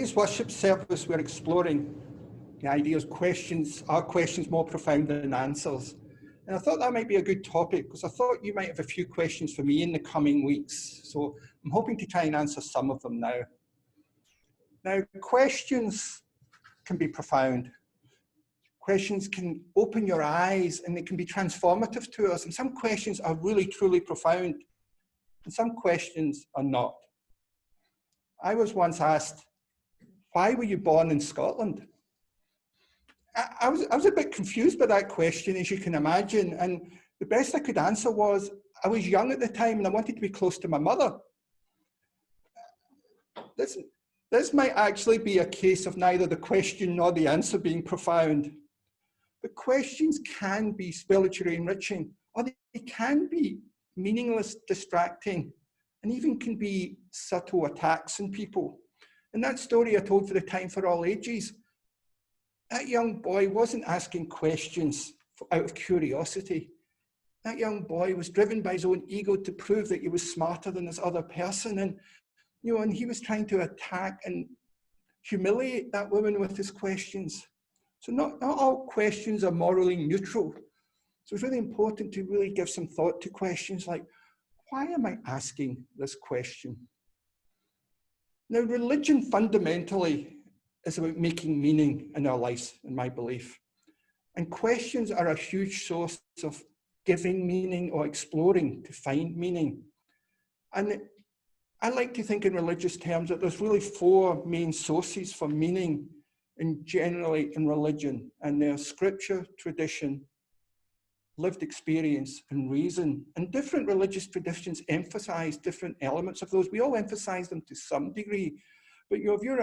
today's worship service, we're exploring the idea of questions, are questions more profound than answers? And I thought that might be a good topic because I thought you might have a few questions for me in the coming weeks. So I'm hoping to try and answer some of them now. Now, questions can be profound. Questions can open your eyes and they can be transformative to us. And some questions are really, truly profound. And some questions are not. I was once asked, why were you born in Scotland? I was a bit confused by that question, as you can imagine. And the best I could answer was, I was young at the time and I wanted to be close to my mother. This might actually be a case of neither the question nor the answer being profound. But questions can be spiritually enriching, or they can be meaningless, distracting, and even can be subtle attacks on people. And that story I told for the Time for All Ages, that young boy wasn't asking questions out of curiosity. That young boy was driven by his own ego to prove that he was smarter than this other person. And, and he was trying to attack and humiliate that woman with his questions. So not all questions are morally neutral. So it's really important to really give some thought to questions like, why am I asking this question? Now, religion fundamentally is about making meaning in our lives, in my belief. And questions are a huge source of giving meaning or exploring to find meaning. And I like to think in religious terms that there's really four main sources for meaning generally in religion, and they're scripture, tradition, lived experience, and reason. And different religious traditions emphasize different elements of those. We all emphasize them to some degree, but if you're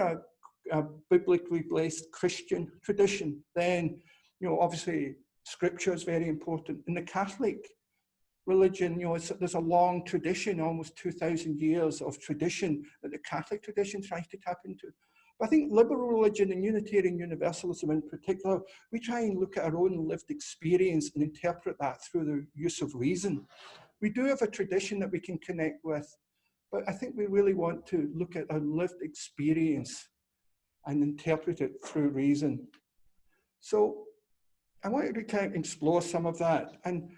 a biblically based Christian tradition, then obviously scripture is very important. In the Catholic religion, there's a long tradition, almost 2,000 years of tradition that the Catholic tradition tries to tap into. But I think liberal religion and Unitarian Universalism in particular, we try and look at our own lived experience and interpret that through the use of reason. We do have a tradition that we can connect with, but I think we really want to look at our lived experience and interpret it through reason. So I wanted to kind of explore some of that. And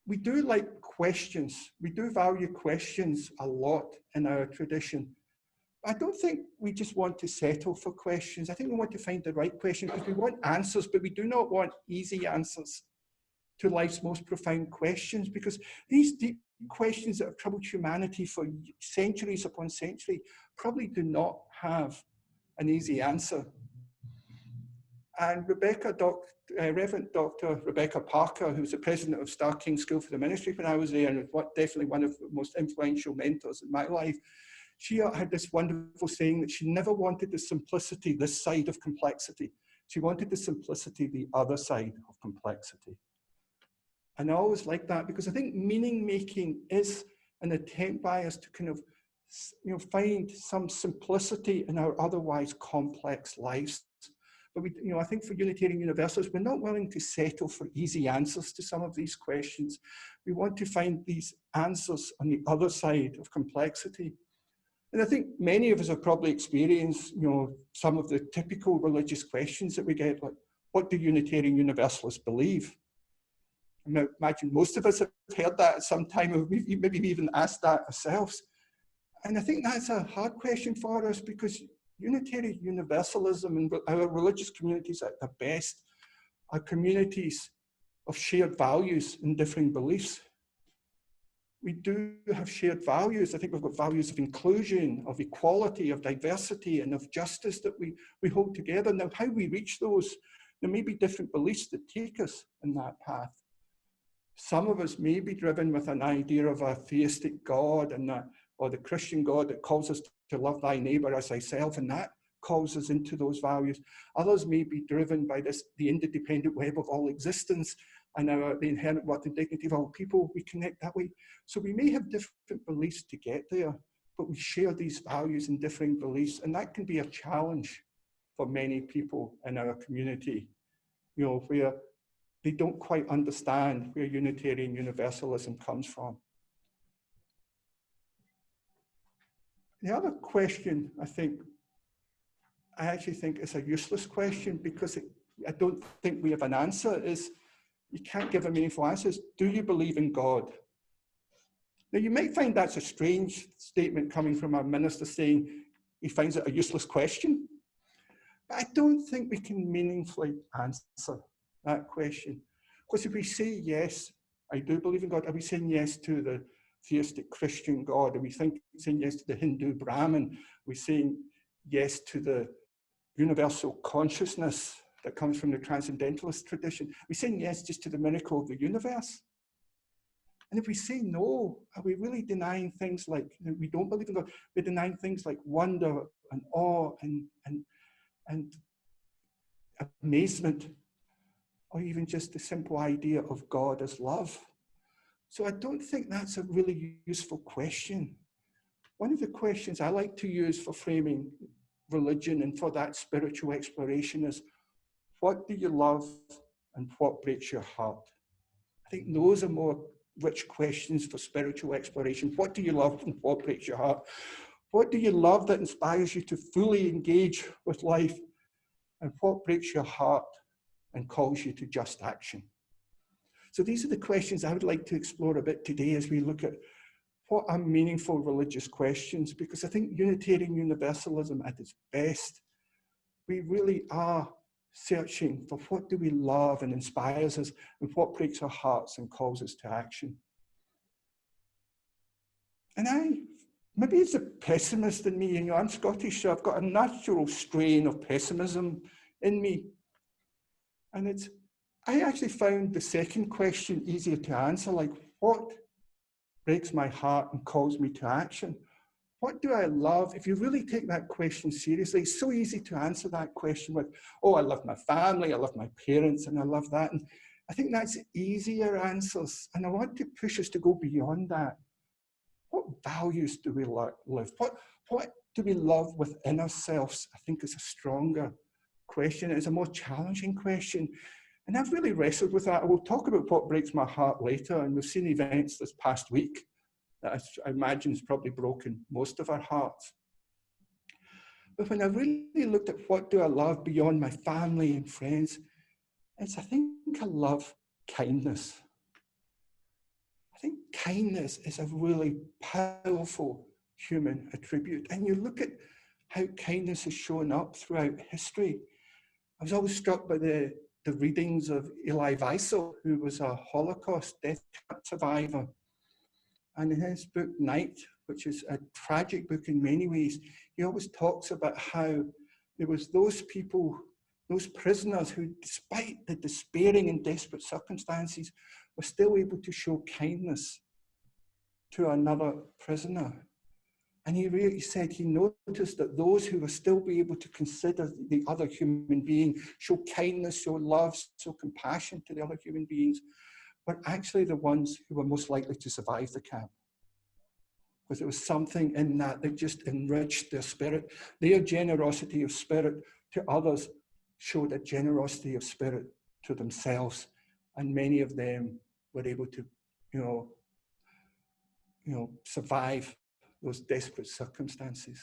we do like questions. We do value questions a lot in our tradition. I don't think we just want to settle for questions. I think we want to find the right question because we want answers, but we do not want easy answers to life's most profound questions, because these deep questions that have troubled humanity for centuries upon century probably do not have an easy answer. And Reverend Dr. Rebecca Parker, who was the president of Star King School for the Ministry when I was there, and was definitely one of the most influential mentors in my life, she had this wonderful saying that she never wanted the simplicity this side of complexity. She wanted the simplicity the other side of complexity. And I always like that because I think meaning making is an attempt by us to kind of find some simplicity in our otherwise complex lives. But I think for Unitarian Universalists, we're not willing to settle for easy answers to some of these questions. We want to find these answers on the other side of complexity. And I think many of us have probably experienced, some of the typical religious questions that we get, like, what do Unitarian Universalists believe? I imagine most of us have heard that at some time, or maybe even asked that ourselves. And I think that's a hard question for us because Unitarian Universalism and our religious communities at their best are communities of shared values and differing beliefs. We do have shared values. I think we've got values of inclusion, of equality, of diversity, and of justice that we hold together. Now, how we reach those, there may be different beliefs that take us in that path. Some of us may be driven with an idea of a theistic God or the Christian God that calls us to love thy neighbor as thyself, and that calls us into those values. Others may be driven by the interdependent web of all existence and the inherent worth and dignity of all people. We connect that way. So we may have different beliefs to get there, but we share these values and differing beliefs, and that can be a challenge for many people in our community, where they don't quite understand where Unitarian Universalism comes from. The other question, I think, I actually think it's a useless question because I don't think we have an answer. You can't give a meaningful answer. Do you believe in God? Now, you might find that's a strange statement coming from a minister saying he finds it a useless question. But I don't think we can meaningfully answer that question. Because if we say yes, I do believe in God, are we saying yes to the theistic Christian God? Are we saying yes to the Hindu Brahmin? Are we saying yes to the universal consciousness that comes from the transcendentalist tradition? Are we saying yes just to the miracle of the universe? And if we say no, are we really denying things like, we don't believe in God, we're denying things like wonder and awe and amazement, or even just the simple idea of God as love? So I don't think that's a really useful question. One of the questions I like to use for framing religion and for that spiritual exploration is, what do you love and what breaks your heart? I think those are more rich questions for spiritual exploration. What do you love and what breaks your heart? What do you love that inspires you to fully engage with life? And what breaks your heart and calls you to just action? So these are the questions I would like to explore a bit today as we look at what are meaningful religious questions, because I think Unitarian Universalism at its best, we really are searching for what do we love and inspires us and what breaks our hearts and calls us to action. And maybe it's a pessimist in me, I'm Scottish, so I've got a natural strain of pessimism in me. And I actually found the second question easier to answer, like what breaks my heart and calls me to action? What do I love? If you really take that question seriously, it's so easy to answer that question with, oh, I love my family, I love my parents, and I love that. And I think that's easier answers. And I want to push us to go beyond that. What values do we live? What do we love within ourselves? I think is a stronger question. It's a more challenging question. And I've really wrestled with that. I will talk about what breaks my heart later. And we've seen events this past week that I imagine has probably broken most of our hearts. But when I really looked at what do I love beyond my family and friends, I think I love kindness. I think kindness is a really powerful human attribute. And you look at how kindness has shown up throughout history. I was always struck by the readings of Elie Wiesel, who was a Holocaust death camp survivor. And in his book, Night, which is a tragic book in many ways, he always talks about how there was those people, those prisoners who, despite the despairing and desperate circumstances, were still able to show kindness to another prisoner. And he really said he noticed that those who were still be able to consider the other human being, show kindness, show love, show compassion to the other human beings, were actually the ones who were most likely to survive the camp. Because there was something in that that just enriched their spirit. Their generosity of spirit to others showed a generosity of spirit to themselves. And many of them were able to, survive those desperate circumstances.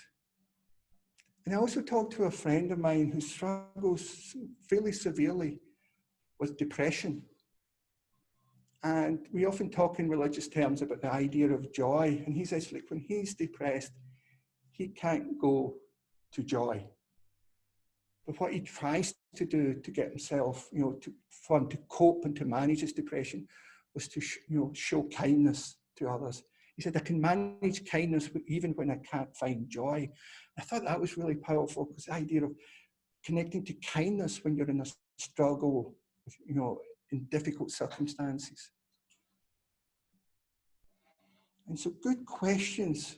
And I also talked to a friend of mine who struggles fairly severely with depression. And we often talk in religious terms about the idea of joy. And he says, like, when he's depressed, he can't go to joy. But what he tries to do to get himself, for him to cope and to manage his depression was to, show kindness to others. He said, I can manage kindness even when I can't find joy. I thought that was really powerful, because the idea of connecting to kindness when you're in a struggle, in difficult circumstances. And so good questions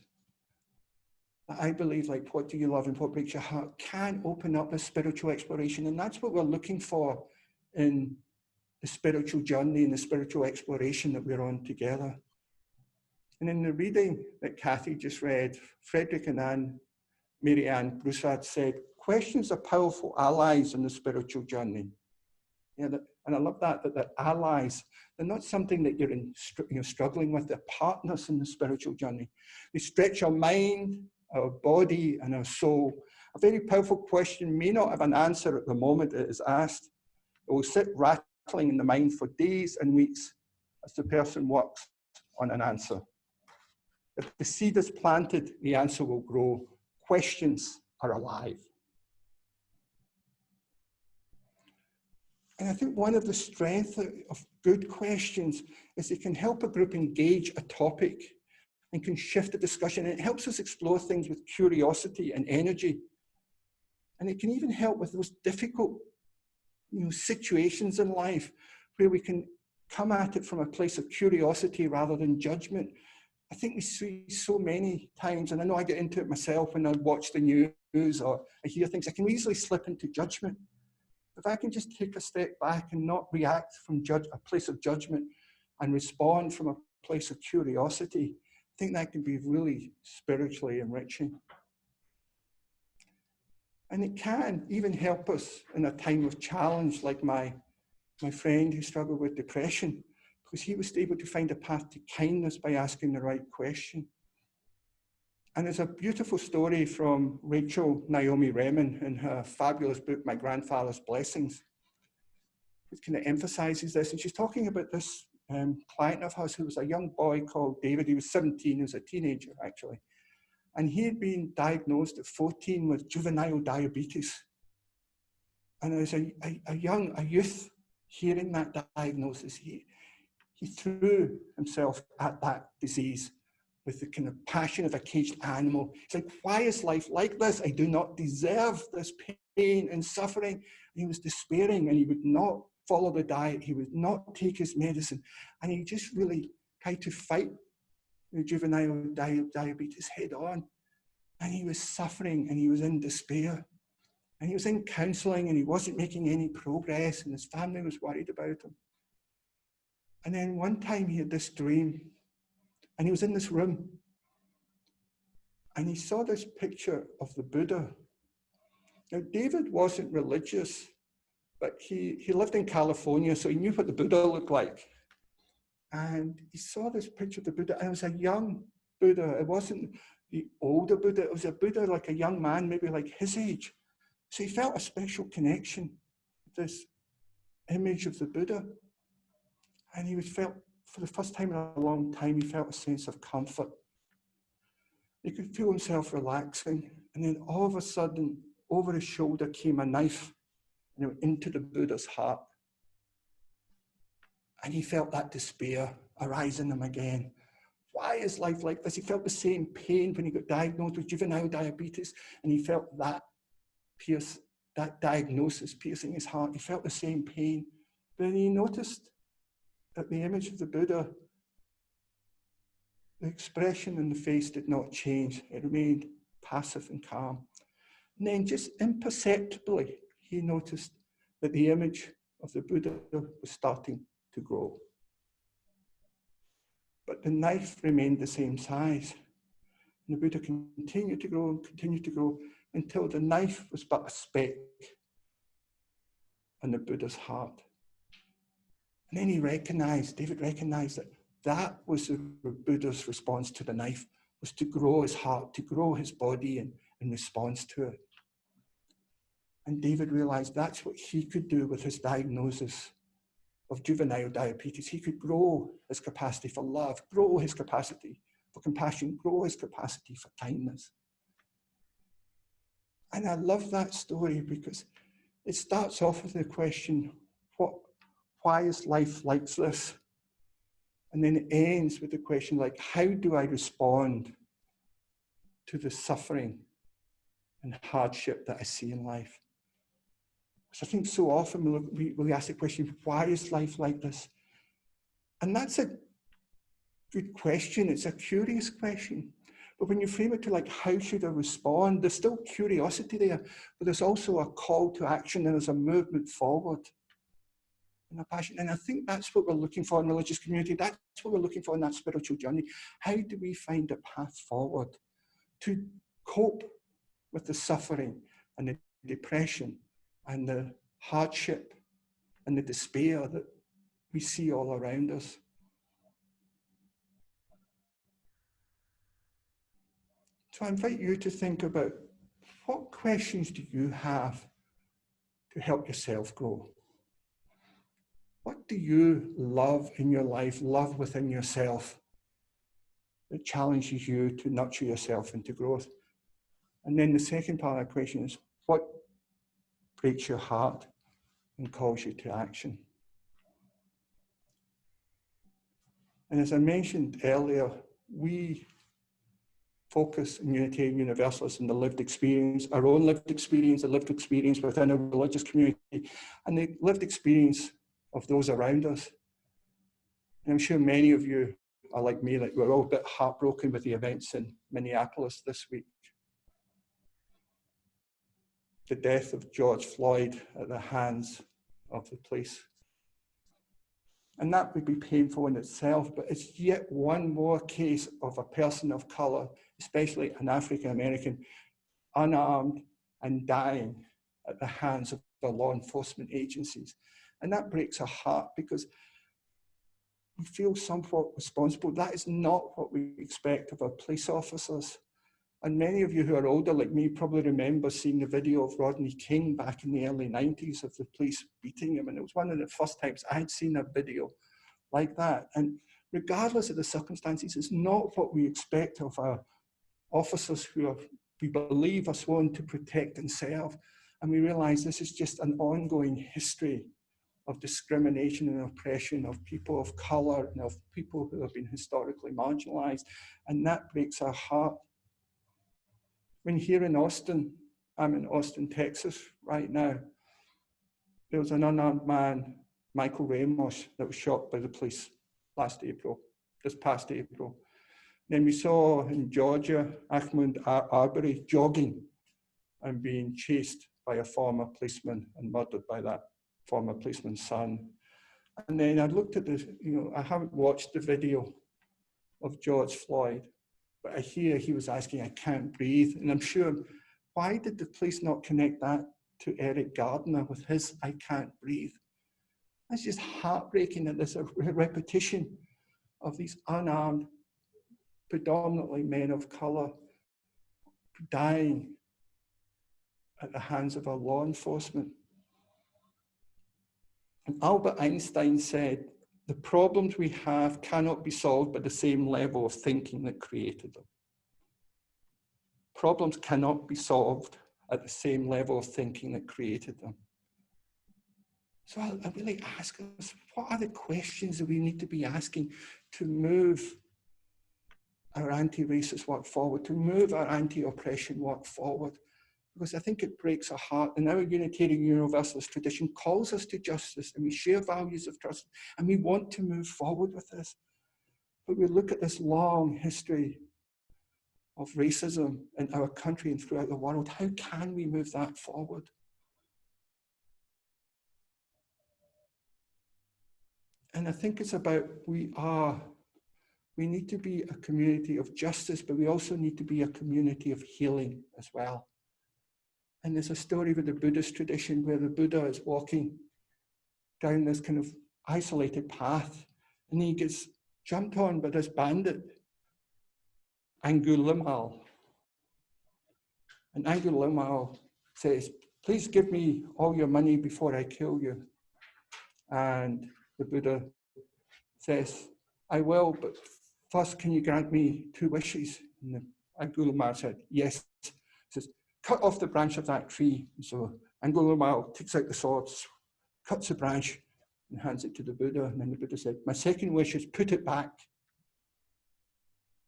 that I believe, like what do you love and what breaks your heart, can open up a spiritual exploration. And that's what we're looking for in the spiritual journey and the spiritual exploration that we're on together. And in the reading that Kathy just read, Frederick and Mary Ann Broussard said, questions are powerful allies in the spiritual journey. And I love that they're allies. They're not something that you're struggling with. They're partners in the spiritual journey. They stretch our mind, our body, and our soul, A very powerful question may not have an answer at the moment it is asked. It will sit rattling in the mind for days and weeks as the person works on an answer. If the seed is planted, the answer will grow. Questions are alive. And I think one of the strengths of good questions is they can help a group engage a topic and can shift the discussion. And it helps us explore things with curiosity and energy. And it can even help with those difficult situations in life where we can come at it from a place of curiosity rather than judgment. I think we see so many times, and I know I get into it myself when I watch the news or I hear things, I can easily slip into judgment. If I can just take a step back and not react from a place of judgment and respond from a place of curiosity, I think that can be really spiritually enriching. And it can even help us in a time of challenge, like my friend who struggled with depression, because he was able to find a path to kindness by asking the right question. And there's a beautiful story from Rachel Naomi Remen in her fabulous book, My Grandfather's Blessings, which kind of emphasizes this. And she's talking about this client of hers who was a young boy called David. He was 17, he was a teenager actually. And he had been diagnosed at 14 with juvenile diabetes. And as a youth hearing that diagnosis, he threw himself at that disease with the kind of passion of a caged animal. He's like, why is life like this? I do not deserve this pain and suffering. And he was despairing and he would not follow the diet. He would not take his medicine. And he just really tried to fight the juvenile diabetes head on. And he was suffering and he was in despair. And he was in counseling and he wasn't making any progress and his family was worried about him. And then one time he had this dream and he was in this room and he saw this picture of the Buddha. Now, David wasn't religious, but he lived in California, so he knew what the Buddha looked like. And he saw this picture of the Buddha, and it was a young Buddha. It wasn't the older Buddha, it was a Buddha like a young man, maybe like his age. So he felt a special connection with this image of the Buddha. And he felt, for the first time in a long time, he felt a sense of comfort. He could feel himself relaxing. And then all of a sudden, over his shoulder came a knife and it went into the Buddha's heart. And he felt that despair arise in him again. Why is life like this? He felt the same pain when he got diagnosed with juvenile diabetes, and he felt that diagnosis piercing his heart. He felt the same pain. But then he noticed that the image of the Buddha, the expression in the face did not change. It remained passive and calm. And then just imperceptibly, he noticed that the image of the Buddha was starting to grow. But the knife remained the same size. And the Buddha continued to grow and continued to grow until the knife was but a speck on the Buddha's heart. And then David recognized that that was the Buddha's response to the knife, was to grow his heart, to grow his body in response to it. And David realized that's what he could do with his diagnosis of juvenile diabetes. He could grow his capacity for love, grow his capacity for compassion, grow his capacity for kindness. And I love that story because it starts off with the question, why is life like this? And then it ends with the question like, how do I respond to the suffering and hardship that I see in life? So I think so often we ask the question, why is life like this? And that's a good question. It's a curious question. But when you frame it to like, how should I respond? There's still curiosity there, but there's also a call to action and there's a movement forward and a passion. And I think that's what we're looking for in religious community. That's what we're looking for in that spiritual journey. How do we find a path forward to cope with the suffering and the depression and the hardship and the despair that we see all around us? So I invite you to think about, what questions do you have to help yourself grow? What do you love in your life, love within yourself, that challenges you to nurture yourself into growth? And then the second part of the question is, what breaks your heart and calls you to action? And as I mentioned earlier, we focus in Unitarian Universalists on the lived experience, our own lived experience, the lived experience within a religious community, and the lived experience of those around us. And I'm sure many of you are like me, like we're all a bit heartbroken with the events in Minneapolis this week. The death of George Floyd at the hands of the police. And that would be painful in itself, but it's yet one more case of a person of color, especially an African American, unarmed and dying at the hands of the law enforcement agencies. And that breaks our heart because we feel somewhat responsible. That is not what we expect of our police officers. And many of you who are older like me probably remember seeing the video of Rodney King back in the early 90s of the police beating him. And it was one of the first times I had seen a video like that. And regardless of the circumstances, it's not what we expect of our officers who we believe are sworn to protect and serve. And we realize this is just an ongoing history of discrimination and oppression of people of color and of people who have been historically marginalized. And that breaks our heart. When here in Austin, I'm in Austin, Texas right now, there was an unarmed man, Michael Ramos, that was shot by the police this past April. Then we saw in Georgia, Ahmaud Arbery jogging and being chased by a former policeman and murdered by that former policeman's son. And then I looked at this, I haven't watched the video of George Floyd, but I hear he was asking, I can't breathe. And I'm sure, why did the police not connect that to Eric Gardner with his I can't breathe? That's just heartbreaking that there's a repetition of these unarmed, predominantly men of color, dying at the hands of our law enforcement. And Albert Einstein said, the problems we have cannot be solved by the same level of thinking that created them. Problems cannot be solved at the same level of thinking that created them. So I really ask us, what are the questions that we need to be asking to move our anti-racist work forward, to move our anti-oppression work forward? Because I think it breaks our heart. And our Unitarian Universalist tradition calls us to justice, and we share values of trust, and we want to move forward with this. But we look at this long history of racism in our country and throughout the world. How can we move that forward? And I think it's about we need to be a community of justice, but we also need to be a community of healing as well. And there's a story with the Buddhist tradition where the Buddha is walking down this kind of isolated path, and he gets jumped on by this bandit, Angulimala. And Angulimala says, please give me all your money before I kill you. And the Buddha says, I will, but first can you grant me 2 wishes? And Angulimala said, yes. He says, cut off the branch of that tree. And so Angulimala takes out the swords, cuts the branch, and hands it to the Buddha. And then the Buddha said, my second wish is put it back.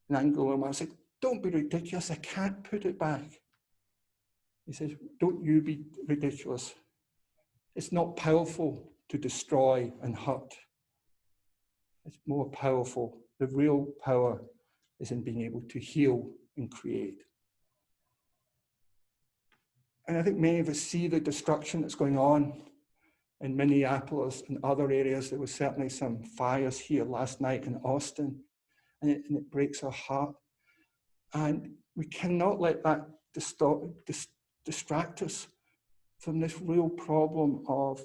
And Angulimala said, don't be ridiculous, I can't put it back. He says, don't you be ridiculous. It's not powerful to destroy and hurt. It's more powerful. The real power is in being able to heal and create. And I think many of us see the destruction that's going on in Minneapolis and other areas. There was certainly some fires here last night in Austin, and it breaks our heart. And we cannot let that distract us from this real problem of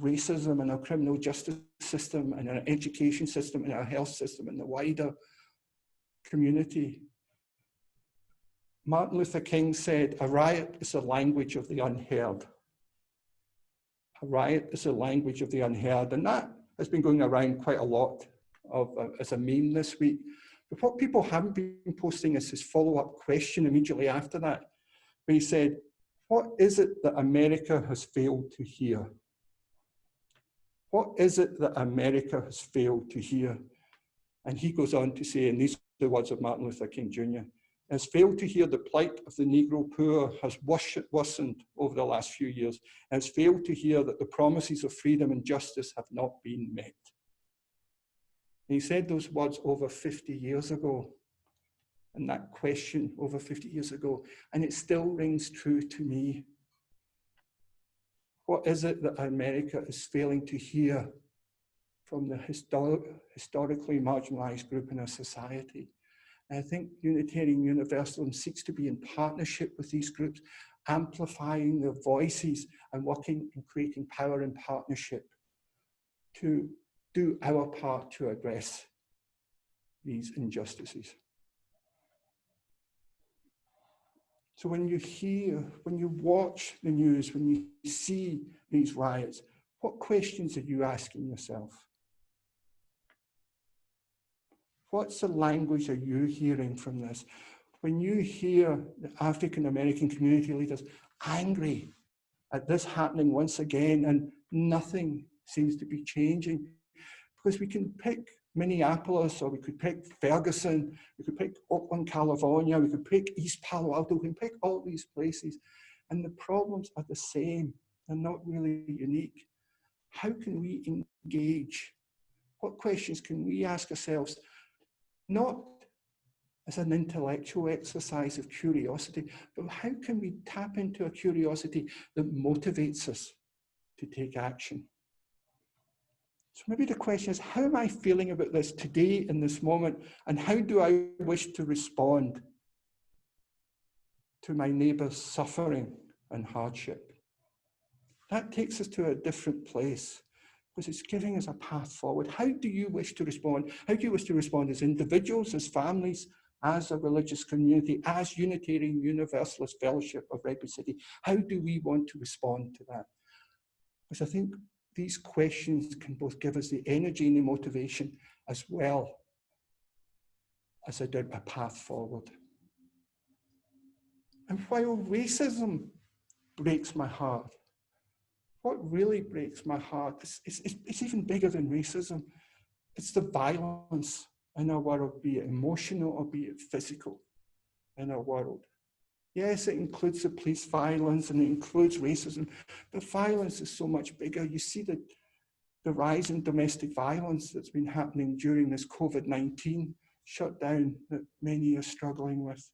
racism in our criminal justice system and our education system and our health system and the wider community. Martin Luther King said, "A riot is the language of the unheard." A riot is the language of the unheard. And that has been going around quite a lot as a meme this week. But what people haven't been posting is his follow-up question immediately after that, where he said, "What is it that America has failed to hear? What is it that America has failed to hear?" And he goes on to say, and these are the words of Martin Luther King Jr., "has failed to hear the plight of the Negro poor has worsened over the last few years, and has failed to hear that the promises of freedom and justice have not been met." And he said those words over 50 years ago, and that question over 50 years ago, and it still rings true to me. What is it that America is failing to hear from the historically marginalized group in our society? And I think Unitarian Universalism seeks to be in partnership with these groups, amplifying their voices and working and creating power in partnership to do our part to address these injustices. So when you hear, when you watch the news, when you see these riots, what questions are you asking yourself? What's the language are you hearing from this? When you hear the African American community leaders angry at this happening once again and nothing seems to be changing, because we can pick Minneapolis, or we could pick Ferguson, we could pick Oakland, California, we could pick East Palo Alto, we can pick all these places, and the problems are the same. They're not really unique. How can we engage? What questions can we ask ourselves, not as an intellectual exercise of curiosity, but how can we tap into a curiosity that motivates us to take action? So maybe the question is, how am I feeling about this today in this moment, and how do I wish to respond to my neighbour's suffering and hardship? That takes us to a different place, because it's giving us a path forward. How do you wish to respond? How do you wish to respond as individuals, as families, as a religious community, as Unitarian Universalist Fellowship of Redwood City? How do we want to respond to that? Because I think these questions can both give us the energy and the motivation, as well as a path forward. And while racism breaks my heart, what really breaks my heart it's even bigger than racism. It's the violence in our world, be it emotional or be it physical in our world. Yes, it includes the police violence and it includes racism, but violence is so much bigger. You see the rise in domestic violence that's been happening during this COVID-19 shutdown that many are struggling with.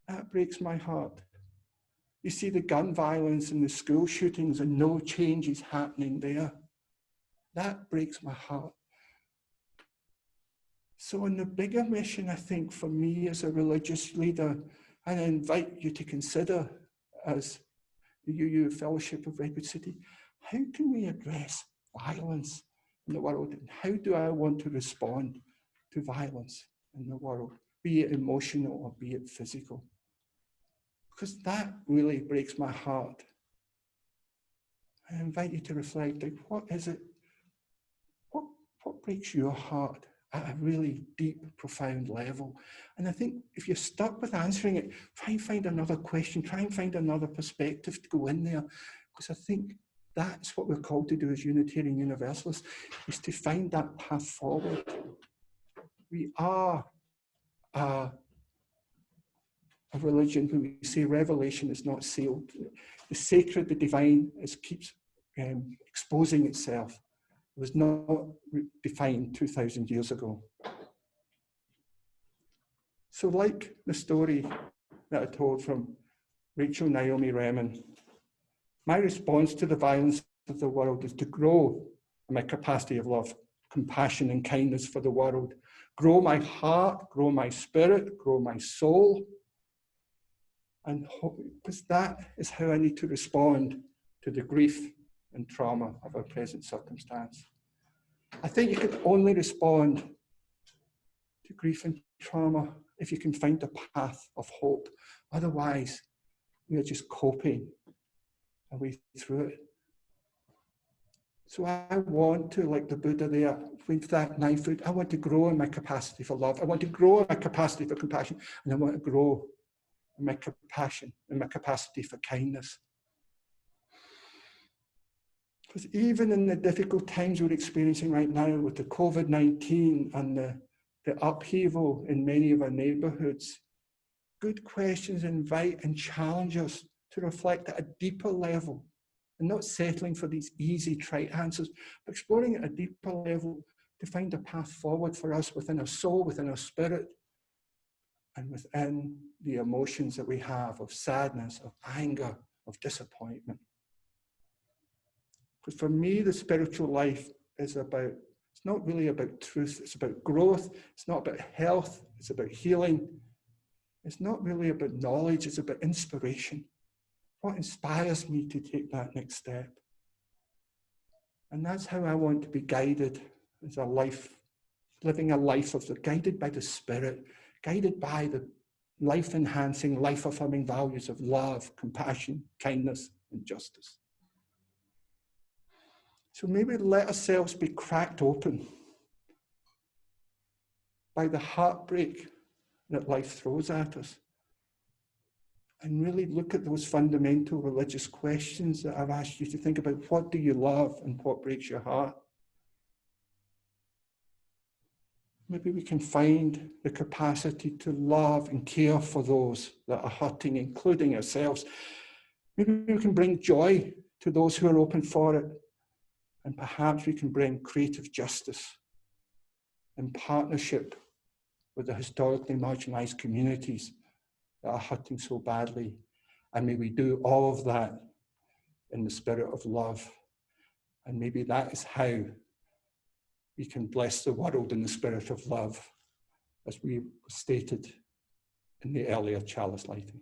That breaks my heart. You see the gun violence and the school shootings and no change is happening there. That breaks my heart. So in the bigger mission, I think for me as a religious leader, and I invite you to consider as the UU Fellowship of Redwood City, how can we address violence in the world? And how do I want to respond to violence in the world, be it emotional or be it physical? Because that really breaks my heart. I invite you to reflect, like, what is it? What breaks your heart at a really deep, profound level? And I think if you're stuck with answering it, try and find another question, try and find another perspective to go in there. Because I think that's what we're called to do as Unitarian Universalists, is to find that path forward. We are a religion where we say revelation is not sealed. The sacred, the divine, keeps exposing itself. It was not defined 2,000 years ago. So like the story that I told from Rachel Naomi Remen, my response to the violence of the world is to grow in my capacity of love, compassion and kindness for the world, grow my heart, grow my spirit, grow my soul, and hope, because that is how I need to respond to the grief and trauma of our present circumstance. I think you can only respond to grief and trauma if you can find a path of hope. Otherwise, we are just coping our way through it. So I want to, like the Buddha there, with that 9 foot, I want to grow in my capacity for love. I want to grow in my capacity for compassion, and I want to grow in my compassion, in my capacity for kindness. Because even in the difficult times we're experiencing right now with the COVID-19 and the upheaval in many of our neighbourhoods, good questions invite and challenge us to reflect at a deeper level, and not settling for these easy, trite answers, but exploring at a deeper level to find a path forward for us within our soul, within our spirit, and within the emotions that we have of sadness, of anger, of disappointment. Because for me, the spiritual life is about, it's not really about truth, it's about growth, it's not about health, it's about healing. It's not really about knowledge, it's about inspiration. What inspires me to take that next step? And that's how I want to be guided as a life, living a life of guided by the Spirit, guided by the life-enhancing, life-affirming values of love, compassion, kindness, and justice. So maybe let ourselves be cracked open by the heartbreak that life throws at us, and really look at those fundamental religious questions that I've asked you to think about. What do you love and what breaks your heart? Maybe we can find the capacity to love and care for those that are hurting, including ourselves. Maybe we can bring joy to those who are open for it. And perhaps we can bring creative justice in partnership with the historically marginalized communities that are hurting so badly. And may we do all of that in the spirit of love. And maybe that is how we can bless the world in the spirit of love, as we stated in the earlier chalice lighting.